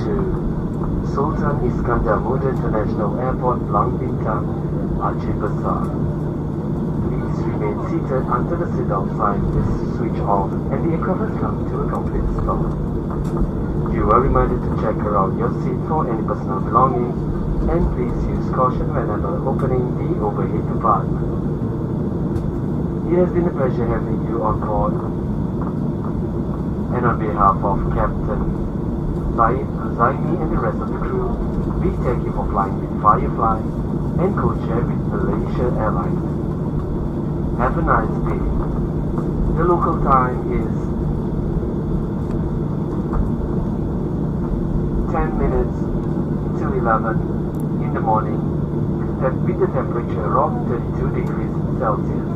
to Sultan Iskandar Muda International Airport, Blang Bintang, Aceh Besar. Please remain seated until the seatbelt sign is switched off and the aircraft has come to a complete stop. You are reminded to check around your seat for any personal belongings, and please use caution whenever opening the overhead compartment. It has been a pleasure having you on board, and on behalf of Captain Said Zaimi and the rest of the crew, we thank you for flying with Firefly and co-chair with Malaysia Airlines. Have a nice day. The local time is 10 minutes to 11 in the morning with the temperature of 32 degrees Celsius.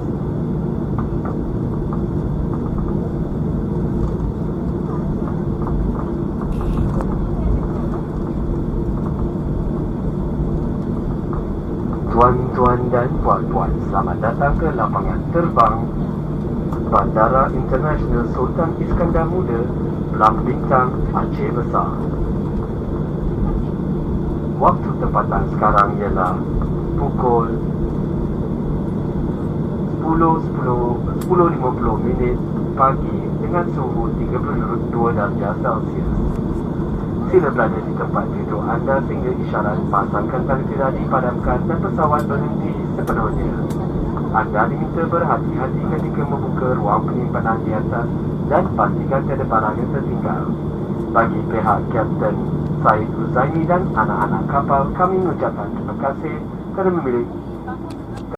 Tuan-tuan dan puan-puan, selamat datang ke lapangan terbang Bandara Internasional Sultan Iskandar Muda, Blang Bintang, Aceh Besar. Waktu tempatan sekarang ialah pukul 10.50 pagi dengan suhu 32 darjah Celsius. Sila berada di tempat duduk anda sehingga isyarat pasangkan tali tidak dipadamkan dan pesawat berhenti sepenuhnya. Anda diminta berhati-hati ketika membuka ruang penyimpanan di atas dan pastikan tiada barang yang tertinggal. Bagi pihak Kapten Said Zaimi dan anak-anak kapal, kami mengucapkan terima kasih kerana memilih